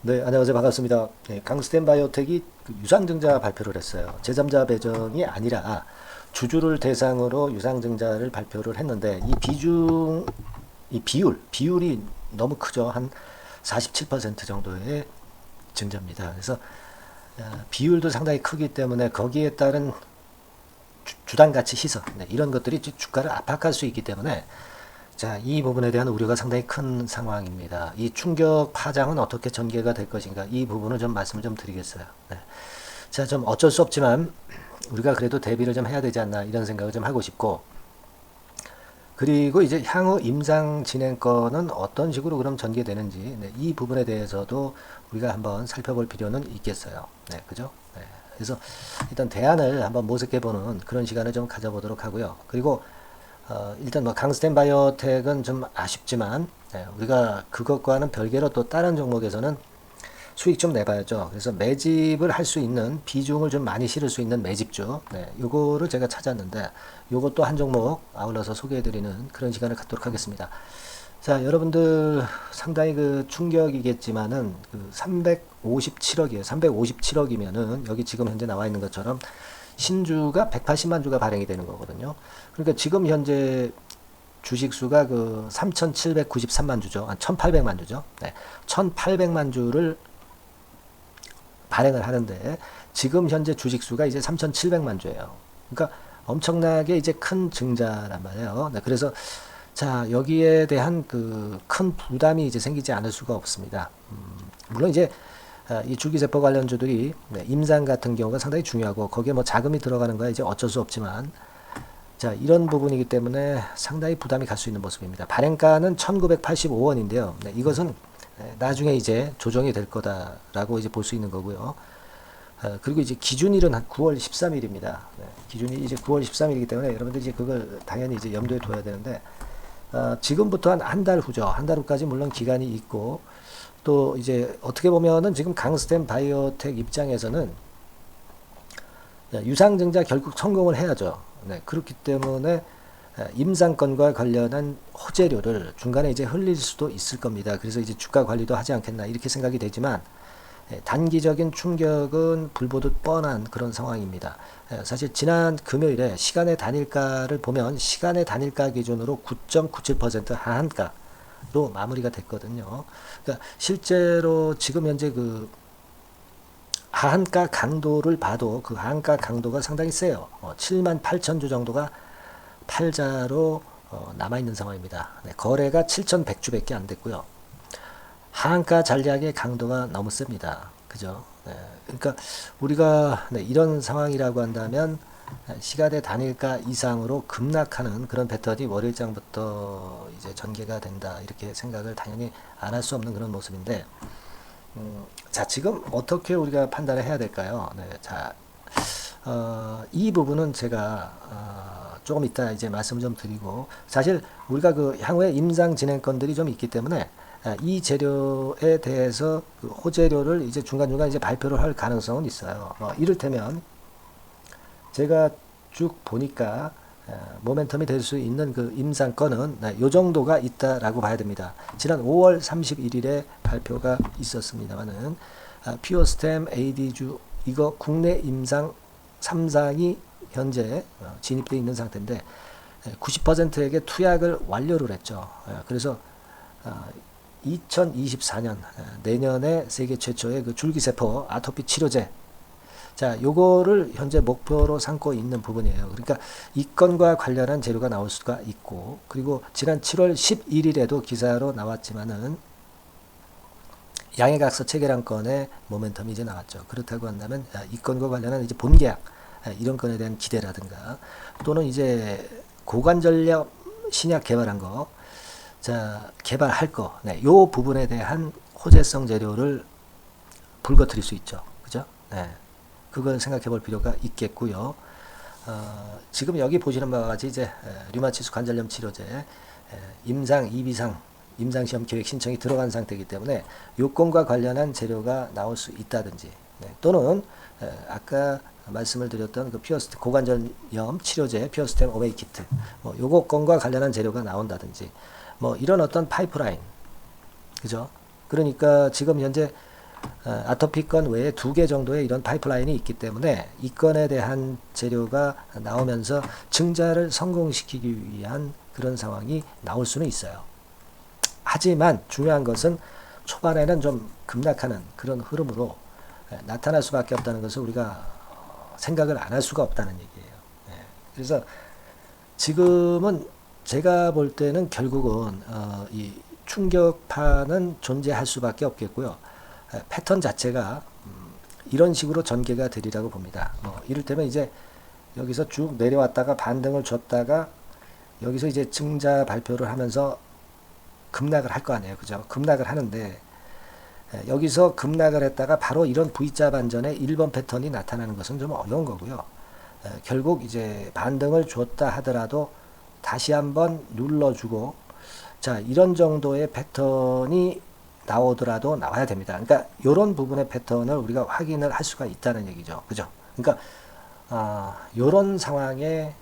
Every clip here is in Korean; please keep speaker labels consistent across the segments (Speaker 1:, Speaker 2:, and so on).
Speaker 1: 네, 안녕하세요. 반갑습니다. 네, 강스텐 바이오텍이 그 유상증자 발표를 했어요. 제3자 배정이 아니라 주주를 대상으로 유상증자를 발표를 했는데 이 비율이 너무 크죠. 한 47% 정도의 증자입니다. 그래서 비율도 상당히 크기 때문에 거기에 따른 주당 가치 희석, 네, 이런 것들이 주가를 압박할 수 있기 때문에 자, 이 부분에 대한 우려가 상당히 큰 상황입니다. 이 충격 파장은 어떻게 전개가 될 것인가? 이 부분을 좀 말씀을 좀 드리겠어요. 네. 자, 좀 어쩔 수 없지만 우리가 그래도 대비를 좀 해야 되지 않나 이런 생각을 좀 하고 싶고, 그리고 이제 향후 임상 진행권은 어떤 식으로 그럼 전개되는지, 네, 이 부분에 대해서도 우리가 한번 살펴볼 필요는 있겠어요. 네, 그죠? 네. 그래서 일단 대안을 한번 모색해보는 그런 시간을 좀 가져보도록 하고요. 그리고 일단 뭐 강스텐 바이오텍은 좀 아쉽지만, 네, 우리가 그것과는 별개로 또 다른 종목에서는 수익 좀 내봐야죠. 그래서 매집을 할 수 있는 비중을 좀 많이 실을 수 있는 매집주, 네, 요거를 제가 찾았는데 요것도 한 종목 아울러서 소개해드리는 그런 시간을 갖도록 하겠습니다. 자, 여러분들 상당히 그 충격이겠지만은 그 357억이에요. 357억이면은 여기 지금 현재 나와 있는 것처럼 신주가 180만 주가 발행이 되는 거거든요. 그러니까 지금 현재 주식수가 그 3,793만 주죠. 한 1,800만 주죠. 네. 1,800만 주를 발행을 하는데 지금 현재 주식수가 이제 3,700만 주예요. 그러니까 엄청나게 이제 큰 증자란 말이에요. 네. 그래서 자, 여기에 대한 그 큰 부담이 이제 생기지 않을 수가 없습니다. 물론 이제 이 줄기세포 관련주들이, 네, 임상 같은 경우가 상당히 중요하고 거기에 뭐 자금이 들어가는 거야 이제 어쩔 수 없지만, 자, 이런 부분이기 때문에 상당히 부담이 갈 수 있는 모습입니다. 발행가는 1985원인데요. 네, 이것은 나중에 이제 조정이 될 거다라고 이제 볼 수 있는 거고요. 그리고 이제 기준일은 한 9월 13일입니다. 네, 기준이 이제 9월 13일이기 때문에 여러분들 이제 그걸 당연히 이제 염두에 둬야 되는데, 지금부터 한 달 후죠. 한 달 후까지 물론 기간이 있고, 또 이제 어떻게 보면은 지금 강스텐 바이오텍 입장에서는 유상증자 결국 성공을 해야죠. 네, 그렇기 때문에 임상권과 관련한 호재료를 중간에 이제 흘릴 수도 있을 겁니다. 그래서 이제 주가 관리도 하지 않겠나 이렇게 생각이 되지만, 단기적인 충격은 불보듯 뻔한 그런 상황입니다. 사실 지난 금요일에 시간의 단일가를 보면 시간의 단일가 기준으로 9.97% 하한가로 마무리가 됐거든요. 그러니까 실제로 지금 현재 그 하한가 강도를 봐도 그 하한가 강도가 상당히 세요. 7만 8천 주 정도가 팔자로 남아있는 상황입니다. 네, 거래가 7,100주밖에 안 됐고요. 하한가 전략의 강도가 너무 셉니다. 그죠? 네, 그러니까 우리가, 네, 이런 상황이라고 한다면 시가대 단일가 이상으로 급락하는 그런 패턴이 월요일장부터 이제 전개가 된다 이렇게 생각을 당연히 안 할 수 없는 그런 모습인데, 자, 지금 어떻게 우리가 판단을 해야 될까요? 네, 자, 이 부분은 제가 조금 이따 이제 말씀 좀 드리고, 사실 우리가 그 향후에 임상 진행건들이 좀 있기 때문에 이 재료에 대해서 그 호재료를 이제 중간중간 이제 발표를 할 가능성은 있어요. 이를테면 제가 쭉 보니까 모멘텀이 될 수 있는 그 임상권은, 네, 요 정도가 있다라고 봐야 됩니다. 지난 5월 31일에 발표가 있었습니다만은 피어스템 AD주 이거 국내 임상 3상이 현재 진입되어 있는 상태인데 90%에게 투약을 완료를 했죠. 그래서 2024년 내년에 세계 최초의 그 줄기세포 아토피 치료제, 자, 요거를 현재 목표로 삼고 있는 부분이에요. 그러니까 이 건과 관련한 재료가 나올 수가 있고, 그리고 지난 7월 11일에도 기사로 나왔지만은 양해각서 체결한 건의 모멘텀이 이제 나왔죠. 그렇다고 한다면 이 건과 관련한 이제 본계약, 이런 건에 대한 기대라든가, 또는 이제 고관절염 신약 개발한 거, 자, 개발할 거, 네, 요 부분에 대한 호재성 재료를 불거뜨릴 수 있죠. 그죠? 네. 그걸 생각해 볼 필요가 있겠고요. 지금 여기 보시는 바와 같이 이제 류마티스 관절염 치료제 임상 2비상 임상시험 계획 신청이 들어간 상태이기 때문에 요건과 관련한 재료가 나올 수 있다든지, 네, 또는 아까 말씀을 드렸던 그 피어스템 고관절염 치료제 피어스템 오메이 키트, 뭐 요거 건과 관련한 재료가 나온다든지, 뭐 이런 어떤 파이프라인, 그죠? 그러니까 지금 현재 아토피 건 외에 2개 정도의 이런 파이프라인이 있기 때문에 이 건에 대한 재료가 나오면서 증자를 성공시키기 위한 그런 상황이 나올 수는 있어요. 하지만 중요한 것은 초반에는 좀 급락하는 그런 흐름으로 나타날 수밖에 없다는 것을 우리가 생각을 안 할 수가 없다는 얘기예요. 그래서 지금은 제가 볼 때는 결국은 이 충격파는 존재할 수밖에 없겠고요. 패턴 자체가 이런 식으로 전개가 되리라고 봅니다. 이를테면 이제 여기서 쭉 내려왔다가 반등을 줬다가 여기서 이제 증자 발표를 하면서 급락을 할 거 아니에요. 그죠? 급락을 하는데 여기서 급락을 했다가 바로 이런 V자 반전의 1번 패턴이 나타나는 것은 좀 어려운 거고요. 결국 이제 반등을 줬다 하더라도 다시 한번 눌러주고 자 이런 정도의 패턴이 나오더라도 나와야 됩니다. 그러니까 이런 부분의 패턴을 우리가 확인을 할 수가 있다는 얘기죠. 그죠? 그러니까 이런 상황의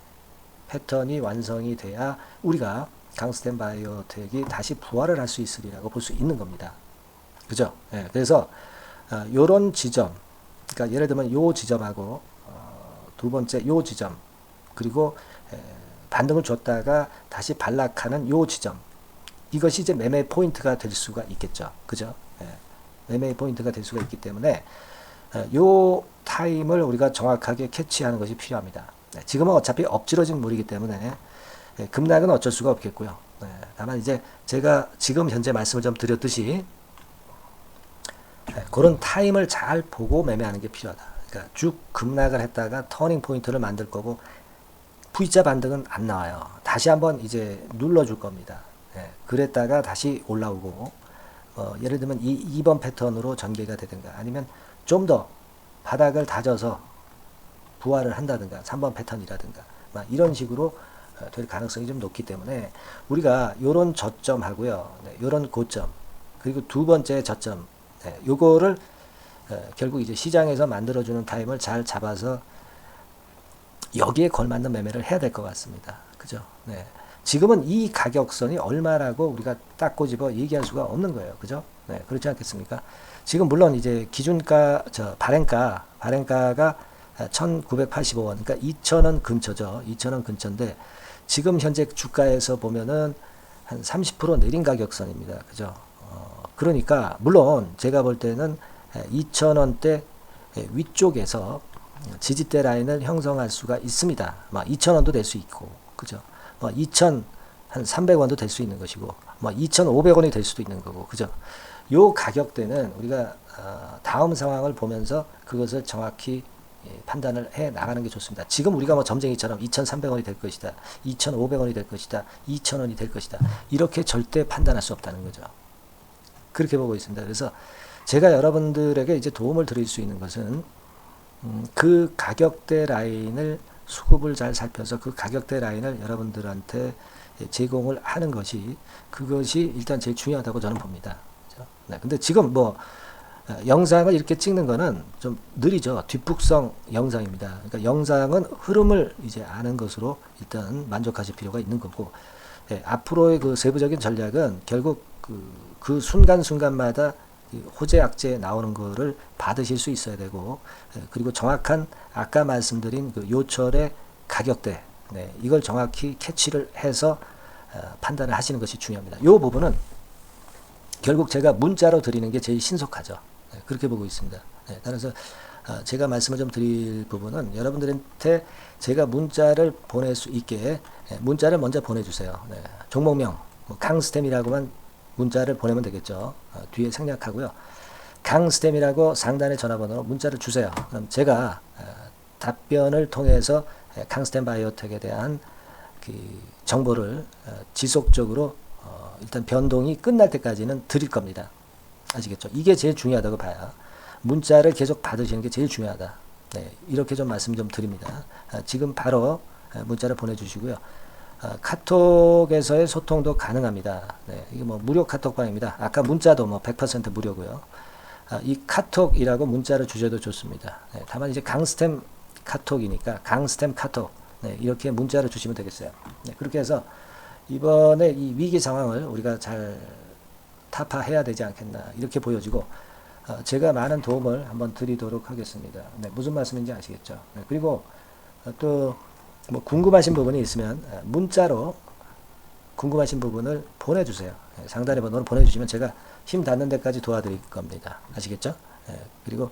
Speaker 1: 패턴이 완성이 돼야 우리가 강스템 바이오텍이 다시 부활을 할 수 있으리라고 볼 수 있는 겁니다. 그죠? 예, 그래서 요런 지점, 그러니까 예를 들면 요 지점하고 두 번째 요 지점, 그리고 반등을 줬다가 다시 반락하는 요 지점, 이것이 이제 매매 포인트가 될 수가 있겠죠. 그죠? 예, 매매 포인트가 될 수가 있기 때문에 요 타임을 우리가 정확하게 캐치하는 것이 필요합니다. 지금은 어차피 엎질러진 물이기 때문에 급락은 어쩔 수가 없겠고요. 다만 이제 제가 지금 현재 말씀을 좀 드렸듯이 그런 타임을 잘 보고 매매하는 게 필요하다. 그러니까 쭉 급락을 했다가 터닝 포인트를 만들 거고 V자 반등은 안 나와요. 다시 한번 이제 눌러줄 겁니다. 그랬다가 다시 올라오고 예를 들면 이 2번 패턴으로 전개가 되든가 아니면 좀 더 바닥을 다져서 부활을 한다든가 3번 패턴이라든가 이런 식으로 될 가능성이 좀 높기 때문에 우리가 요런 저점하고요. 요런 고점 그리고 두 번째 저점 요거를 결국 이제 시장에서 만들어주는 타임을 잘 잡아서 여기에 걸맞는 매매를 해야 될 것 같습니다. 그죠? 네. 지금은 이 가격선이 얼마라고 우리가 딱 꼬집어 얘기할 수가 없는 거예요. 그죠? 네. 그렇지 않겠습니까? 지금 물론 이제 기준가, 발행가가 1985원, 그러니까 2000원 근처죠. 2000원 근처인데 지금 현재 주가에서 보면은 한 30% 내린 가격선입니다. 그죠? 그러니까 물론 제가 볼 때는 2000원대 위쪽에서 지지대 라인을 형성할 수가 있습니다. 2000원도 될 수 있고, 그죠? 2300원도 될 수 있는 것이고, 2500원이 될 수도 있는 거고, 그죠? 요 가격대는 우리가 다음 상황을 보면서 그것을 정확히 판단을 해 나가는 게 좋습니다. 지금 우리가 점쟁이처럼 2,300원이 될 것이다, 2,500원이 될 것이다, 2,000원이 될 것이다, 이렇게 절대 판단할 수 없다는 거죠. 그렇게 보고 있습니다. 그래서 제가 여러분들에게 이제 도움을 드릴 수 있는 것은 그 가격대 라인을 수급을 잘 살펴서 그 가격대 라인을 여러분들한테 제공을 하는 것이 그것이 일단 제일 중요하다고 저는 봅니다. 네, 근데 지금 영상을 이렇게 찍는 거는 좀 느리죠. 뒷북성 영상입니다. 그러니까 영상은 흐름을 이제 아는 것으로 일단 만족하실 필요가 있는 거고, 앞으로의 그 세부적인 전략은 결국 그 순간순간마다 호재 악재 나오는 거를 받으실 수 있어야 되고, 그리고 정확한 아까 말씀드린 그 요철의 가격대, 이걸 정확히 캐치를 해서 판단을 하시는 것이 중요합니다. 이 부분은 결국 제가 문자로 드리는 게 제일 신속하죠. 그렇게 보고 있습니다. 따라서 제가 말씀을 좀 드릴 부분은 여러분들한테 제가 문자를 보낼 수 있게 문자를 먼저 보내주세요. 종목명 강스템이라고만 문자를 보내면 되겠죠. 뒤에 생략하고요. 강스템이라고 상단에 전화번호로 문자를 주세요. 그럼 제가 답변을 통해서 강스템 바이오텍에 대한 그 정보를 지속적으로 일단 변동이 끝날 때까지는 드릴 겁니다. 아시겠죠? 이게 제일 중요하다고 봐요. 문자를 계속 받으시는 게 제일 중요하다. 이렇게 좀 말씀 좀 드립니다. 지금 바로 문자를 보내주시고요. 카톡에서의 소통도 가능합니다. 이게 무료 카톡방입니다. 아까 문자도 100% 무료고요. 이 카톡이라고 문자를 주셔도 좋습니다. 다만 이제 강스템 카톡이니까 강스템 카톡 이렇게 문자를 주시면 되겠어요. 그렇게 해서 이번에 이 위기 상황을 우리가 잘 타파해야 되지 않겠나 이렇게 보여지고 제가 많은 도움을 한번 드리도록 하겠습니다. 네, 무슨 말씀인지 아시겠죠? 네, 그리고 또 뭐 궁금하신 부분이 있으면 문자로 궁금하신 부분을 보내주세요. 네, 상단의 번호로 보내주시면 제가 힘 닿는 데까지 도와드릴 겁니다. 아시겠죠? 네, 그리고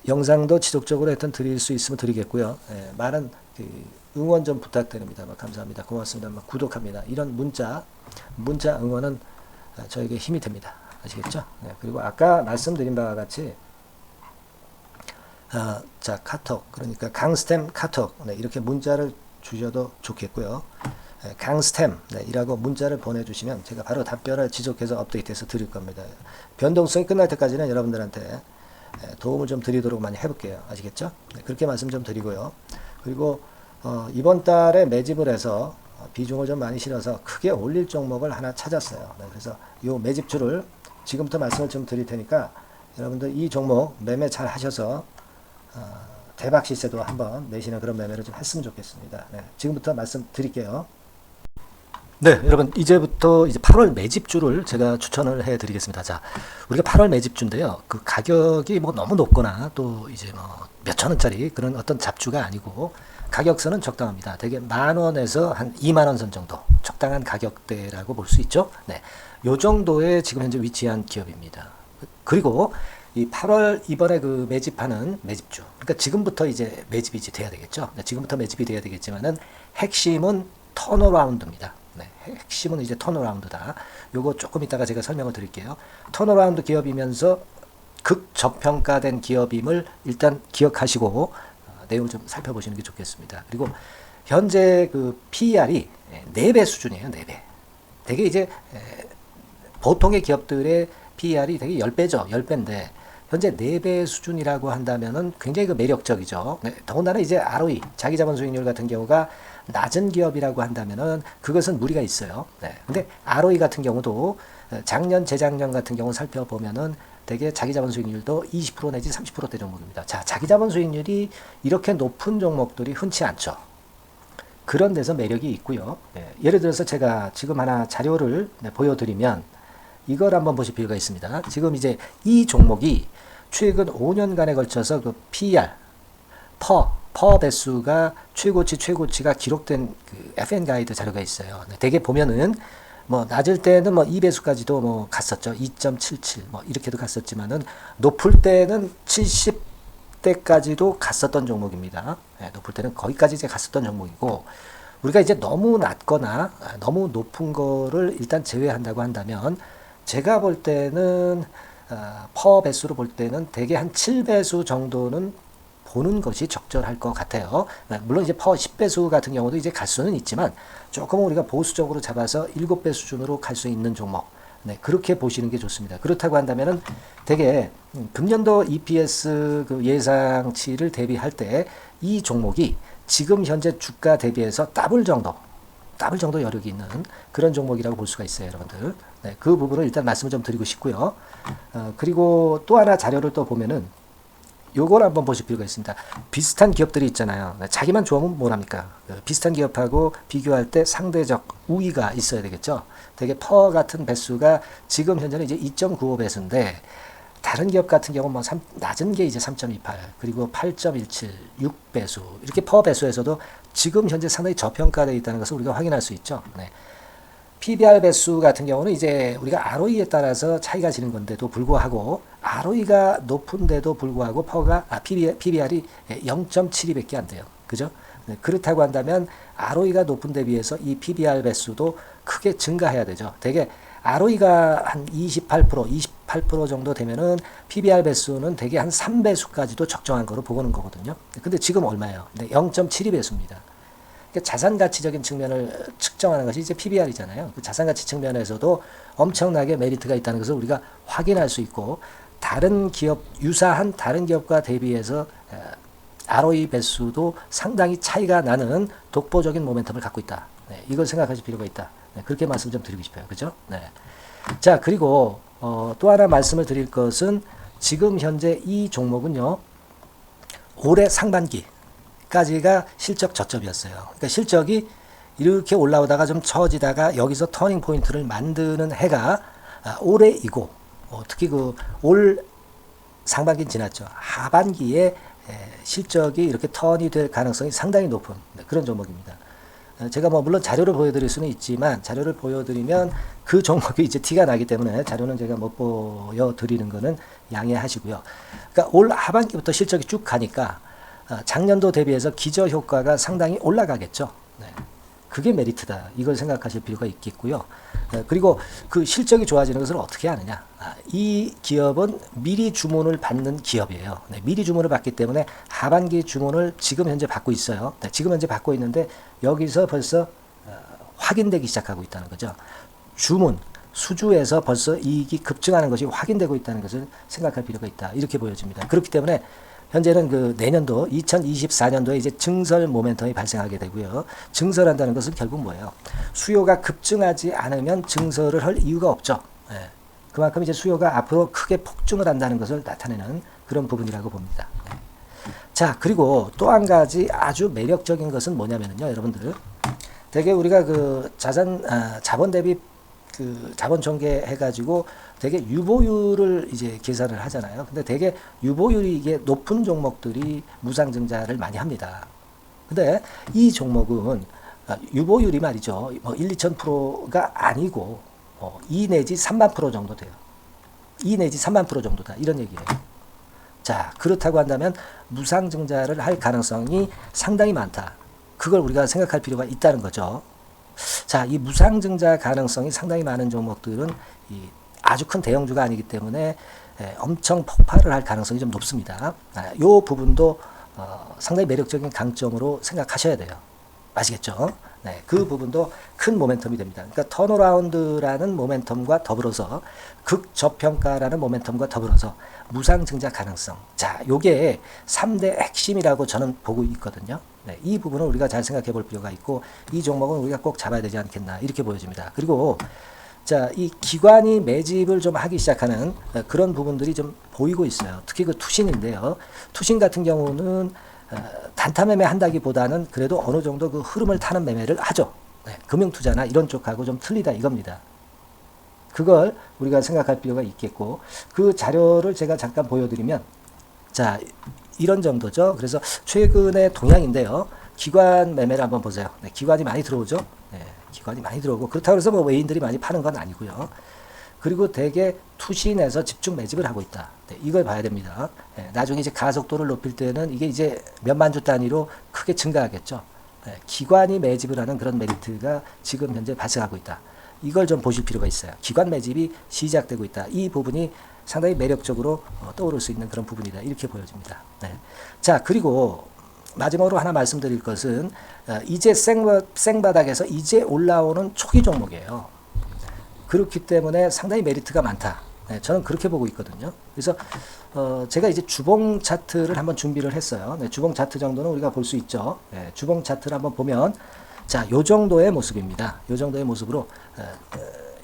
Speaker 1: 영상도 지속적으로 하여튼 드릴 수 있으면 드리겠고요. 네, 많은 응원 좀 부탁드립니다. 감사합니다. 고맙습니다. 구독합니다. 이런 문자 응원은 저에게 힘이 됩니다. 아시겠죠? 네, 그리고 아까 말씀드린 바와 같이 자, 카톡, 그러니까 강스템 카톡, 네, 이렇게 문자를 주셔도 좋겠고요. 네, 강스템, 네, 이라고 문자를 보내주시면 제가 바로 답변을 지속해서 업데이트해서 드릴 겁니다. 변동성이 끝날 때까지는 여러분들한테 도움을 좀 드리도록 많이 해볼게요. 아시겠죠? 네, 그렇게 말씀 좀 드리고요. 그리고 이번 달에 매집을 해서 비중을 좀 많이 실어서 크게 올릴 종목을 하나 찾았어요. 네, 그래서 이 매집주를 지금부터 말씀을 좀 드릴 테니까 여러분들 이 종목 매매 잘 하셔서 대박 시세도 한번 내시는 그런 매매를 좀 했으면 좋겠습니다. 네, 지금부터 말씀 드릴게요. 네, 여러분 이제부터 이제 8월 매집주를 제가 추천을 해드리겠습니다. 자, 우리가 8월 매집주인데요. 그 가격이 뭐 너무 높거나 또 이제 뭐 몇천 원짜리 그런 어떤 잡주가 아니고 가격선은 적당합니다. 대개 10,000원에서 한 20,000원 선 정도 적당한 가격대라고 볼 수 있죠. 네, 요 정도의 지금 현재 위치한 기업입니다. 그리고 이 8월 이번에 그 매집하는 매집주, 그러니까 지금부터 이제 매집이 이제 돼야 되겠죠. 네, 지금부터 매집이 돼야 되겠지만은 핵심은 턴어라운드입니다. 네, 핵심은 이제 턴어라운드다. 요거 조금 이따가 제가 설명을 드릴게요. 턴어라운드 기업이면서 극저평가된 기업임을 일단 기억하시고 내용을 좀 살펴보시는 게 좋겠습니다. 그리고 현재 그 PER이 4배 수준이에요. 4배. 되게 이제 보통의 기업들의 PER이 되게 10배죠. 10배인데 현재 4배 수준이라고 한다면은 굉장히 그 매력적이죠. 네, 더군다나 이제 ROE, 자기자본 수익률 같은 경우가 낮은 기업이라고 한다면은 그것은 무리가 있어요. 네. 근데 ROE 같은 경우도 작년, 재작년 같은 경우 살펴보면은 되게 자기자본 수익률도 20% 내지 30%대 종목입니다. 자, 자기자본 수익률이 이렇게 높은 종목들이 흔치 않죠. 그런 데서 매력이 있고요. 네. 예를 들어서 제가 지금 하나 자료를 보여드리면 이걸 한번 보실 필요가 있습니다. 지금 이제 이 종목이 최근 5년간에 걸쳐서 그 PER, 퍼 배수가 최고치가 기록된 그 FN 가이드 자료가 있어요. 대개 보면은 뭐 낮을 때는 뭐 2배수까지도 뭐 갔었죠. 2.77 뭐 이렇게도 갔었지만은 높을 때는 70대까지도 갔었던 종목입니다. 네, 높을 때는 거기까지 이제 갔었던 종목이고 우리가 이제 너무 낮거나 너무 높은 거를 일단 제외한다고 한다면 제가 볼 때는 퍼 배수로 볼 때는 대개 한 7배수 정도는 보는 것이 적절할 것 같아요. 물론 이제 퍼 10배수 같은 경우도 이제 갈 수는 있지만 조금 우리가 보수적으로 잡아서 7배 수준으로 갈 수 있는 종목. 네, 그렇게 보시는 게 좋습니다. 그렇다고 한다면은 되게 금년도 EPS 그 예상치를 대비할 때 이 종목이 지금 현재 주가 대비해서 더블 정도 여력이 있는 그런 종목이라고 볼 수가 있어요, 여러분들. 네, 그 부분을 일단 말씀을 좀 드리고 싶고요. 그리고 또 하나 자료를 또 보면은 요걸 한번 보실 필요가 있습니다. 비슷한 기업들이 있잖아요. 자기만 좋으면 뭐랍니까? 비슷한 기업하고 비교할 때 상대적 우위가 있어야 되겠죠. 되게 퍼 같은 배수가 지금 현재는 이제 2.95배수인데 다른 기업 같은 경우 뭐 낮은 게 이제 3.28 그리고 8.17 6배수 이렇게 퍼 배수에서도 지금 현재 상당히 저평가되어 있다는 것을 우리가 확인할 수 있죠. 네. PBR 배수 같은 경우는 이제 우리가 ROE에 따라서 차이가 지는 건데도 불구하고 ROE가 높은데도 불구하고 PBR이 0.72밖에 안 돼요. 그죠? 네, 그렇다고 한다면 ROE가 높은 데 비해서 이 PBR 배수도 크게 증가해야 되죠. 되게 ROE가 한 28% 정도 되면은 PBR 배수는 되게 한 3배수까지도 적정한 거로 보고는 거거든요. 근데 지금 얼마예요? 네, 0.72배수입니다. 자산 가치적인 측면을 측정하는 것이 이제 PBR이잖아요. 그 자산 가치 측면에서도 엄청나게 메리트가 있다는 것을 우리가 확인할 수 있고 다른 기업 유사한 다른 기업과 대비해서 ROE 배수도 상당히 차이가 나는 독보적인 모멘텀을 갖고 있다. 네, 이걸 생각하실 필요가 있다. 네, 그렇게 말씀 좀 드리고 싶어요. 그죠? 네. 자, 그리고 또 하나 말씀을 드릴 것은 지금 현재 이 종목은요. 올해 상반기까지가 실적 저점이었어요. 그러니까 실적이 이렇게 올라오다가 좀 처지다가 여기서 터닝 포인트를 만드는 해가 올해이고 특히 그 올 상반기는 지났죠. 하반기에 실적이 이렇게 턴이 될 가능성이 상당히 높은 그런 종목입니다. 제가 뭐 물론 자료를 보여드릴 수는 있지만 자료를 보여드리면 그 종목이 이제 티가 나기 때문에 자료는 제가 못 보여드리는 거는 양해하시고요. 그러니까 올 하반기부터 실적이 쭉 가니까 작년도 대비해서 기저 효과가 상당히 올라가겠죠. 네. 그게 메리트다. 이걸 생각하실 필요가 있겠고요. 그리고 그 실적이 좋아지는 것을 어떻게 하느냐. 이 기업은 미리 주문을 받는 기업이에요. 네, 미리 주문을 받기 때문에 하반기 주문을 지금 현재 받고 있어요. 네, 지금 현재 받고 있는데 여기서 벌써 확인되기 시작하고 있다는 거죠. 주문, 수주에서 벌써 이익이 급증하는 것이 확인되고 있다는 것을 생각할 필요가 있다. 이렇게 보여집니다. 그렇기 때문에 현재는 그 내년도 2024년도에 이제 증설 모멘텀이 발생하게 되고요. 증설한다는 것은 결국 뭐예요? 수요가 급증하지 않으면 증설을 할 이유가 없죠. 예. 그만큼 이제 수요가 앞으로 크게 폭증을 한다는 것을 나타내는 그런 부분이라고 봅니다. 예. 자, 그리고 또 한 가지 아주 매력적인 것은 뭐냐면요, 여러분들. 되게 우리가 그 자본 대비 그 자본 전개 해가지고 되게 유보율을 이제 계산을 하잖아요. 근데 되게 유보율이 이게 높은 종목들이 무상증자를 많이 합니다. 근데 이 종목은 유보율이 말이죠. 뭐 1, 2,000%가 아니고 2 내지 3만 프로 정도 돼요. 2 내지 3만 프로 정도다. 이런 얘기예요. 자, 그렇다고 한다면 무상증자를 할 가능성이 상당히 많다. 그걸 우리가 생각할 필요가 있다는 거죠. 자, 이 무상증자 가능성이 상당히 많은 종목들은 아주 큰 대형주가 아니기 때문에 엄청 폭발을 할 가능성이 좀 높습니다. 이 부분도 상당히 매력적인 강점으로 생각하셔야 돼요. 아시겠죠? 네, 그 부분도 큰 모멘텀이 됩니다. 그러니까 턴어라운드라는 모멘텀과 더불어서 극저평가라는 모멘텀과 더불어서 무상증자 가능성. 자, 요게 3대 핵심이라고 저는 보고 있거든요. 네, 이 부분을 우리가 잘 생각해 볼 필요가 있고 이 종목은 우리가 꼭 잡아야 되지 않겠나 이렇게 보여집니다. 그리고 자, 이 기관이 매집을 좀 하기 시작하는 그런 부분들이 좀 보이고 있어요. 특히 그 투신인데요. 투신 같은 경우는 단타 매매 한다기보다는 그래도 어느 정도 그 흐름을 타는 매매를 하죠. 네, 금융투자나 이런 쪽하고 좀 틀리다 이겁니다. 그걸 우리가 생각할 필요가 있겠고 그 자료를 제가 잠깐 보여드리면 자, 이런 정도죠. 그래서 최근의 동향인데요. 기관 매매를 한번 보세요. 네, 기관이 많이 들어오죠. 네, 기관이 많이 들어오고 그렇다고 해서 뭐 외인들이 많이 파는 건 아니고요. 그리고 대개 투신에서 집중 매집을 하고 있다. 네, 이걸 봐야 됩니다. 네, 나중에 이제 가속도를 높일 때는 이게 이제 몇만 주 단위로 크게 증가하겠죠. 네, 기관이 매집을 하는 그런 메리트가 지금 현재 발생하고 있다. 이걸 좀 보실 필요가 있어요. 기관 매집이 시작되고 있다. 이 부분이 상당히 매력적으로 떠오를 수 있는 그런 부분이다. 이렇게 보여집니다. 네. 자, 그리고 마지막으로 하나 말씀드릴 것은 이제 생바닥에서 이제 올라오는 초기 종목이에요. 그렇기 때문에 상당히 메리트가 많다. 네, 저는 그렇게 보고 있거든요. 그래서 제가 이제 주봉 차트를 한번 준비를 했어요. 네, 주봉 차트 정도는 우리가 볼 수 있죠. 네, 주봉 차트를 한번 보면 자, 요 정도의 모습입니다. 요 정도의 모습으로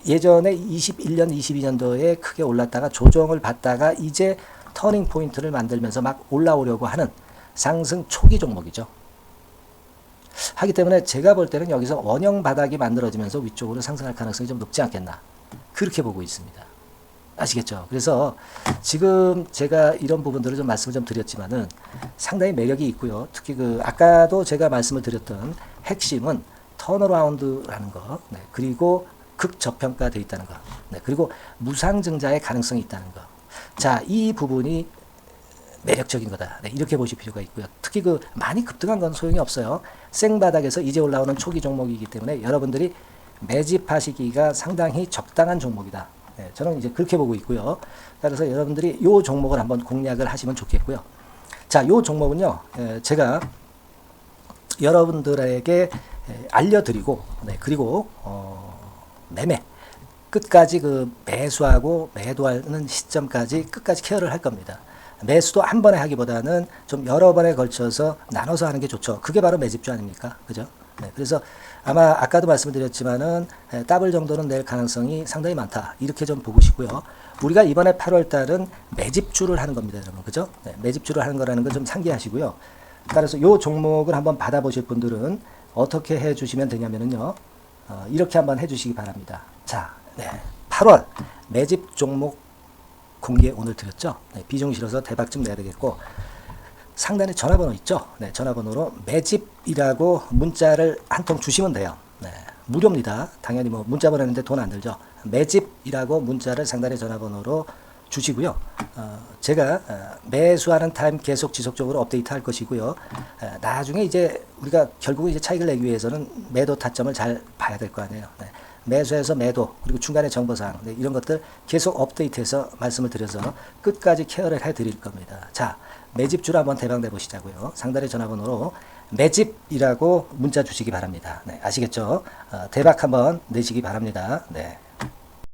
Speaker 1: 예전에 21년, 22년도에 크게 올랐다가 조정을 받다가 이제 터닝 포인트를 만들면서 막 올라오려고 하는 상승 초기 종목이죠. 하기 때문에 제가 볼 때는 여기서 원형 바닥이 만들어지면서 위쪽으로 상승할 가능성이 좀 높지 않겠나. 그렇게 보고 있습니다. 아시겠죠? 그래서 지금 제가 이런 부분들을 좀 말씀을 좀 드렸지만은 상당히 매력이 있고요. 특히 그 아까도 제가 말씀을 드렸던 핵심은 턴어라운드라는 거, 네, 그리고 극저평가되어 있다는 거, 네, 그리고 무상증자의 가능성이 있다는 거. 자, 이 부분이 매력적인 거다. 네, 이렇게 보실 필요가 있고요. 특히 그 많이 급등한 건 소용이 없어요. 생바닥에서 이제 올라오는 초기 종목이기 때문에 여러분들이 매집하시기가 상당히 적당한 종목이다. 네, 저는 이제 그렇게 보고 있고요. 따라서 여러분들이 이 종목을 한번 공략을 하시면 좋겠고요. 자, 이 종목은요, 제가 여러분들에게 알려드리고, 네, 그리고 매매 끝까지 그 매수하고 매도하는 시점까지 끝까지 케어를 할 겁니다. 매수도 한 번에 하기보다는 좀 여러 번에 걸쳐서 나눠서 하는 게 좋죠. 그게 바로 매집주 아닙니까? 그죠? 네, 그래서 아마 아까도 말씀드렸지만은 더블 정도는 낼 가능성이 상당히 많다. 이렇게 좀 보시고요. 우리가 이번에 8월 달은 매집주를 하는 겁니다, 여러분. 그죠? 네, 매집주를 하는 거라는 걸 좀 상기하시고요. 따라서 요 종목을 한번 받아보실 분들은 어떻게 해 주시면 되냐면은요. 이렇게 한번 해 주시기 바랍니다. 자, 네, 8월 매집 종목 공개 오늘 드렸죠. 네, 비중 실어서 대박 좀 내야 되겠고, 상단에 전화번호 있죠. 네, 전화번호로 매집이라고 문자를 한 통 주시면 돼요. 네, 무료입니다. 당연히 뭐 문자 보내는데 돈 안 들죠. 매집이라고 문자를 상단의 전화번호로 주시고요. 제가 매수하는 타임 계속 지속적으로 업데이트 할 것이고요. 나중에 이제 우리가 결국 이제 차익을 내기 위해서는 매도 타점을 잘 봐야 될 거 아니에요. 네. 매수해서 매도, 그리고 중간에 정보사항, 네, 이런 것들 계속 업데이트해서 말씀을 드려서 끝까지 케어를 해드릴 겁니다. 자, 매집주로 한번 대박 내보시자고요. 상단의 전화번호로 매집이라고 문자 주시기 바랍니다. 네, 아시겠죠? 대박 한번 내시기 바랍니다. 네.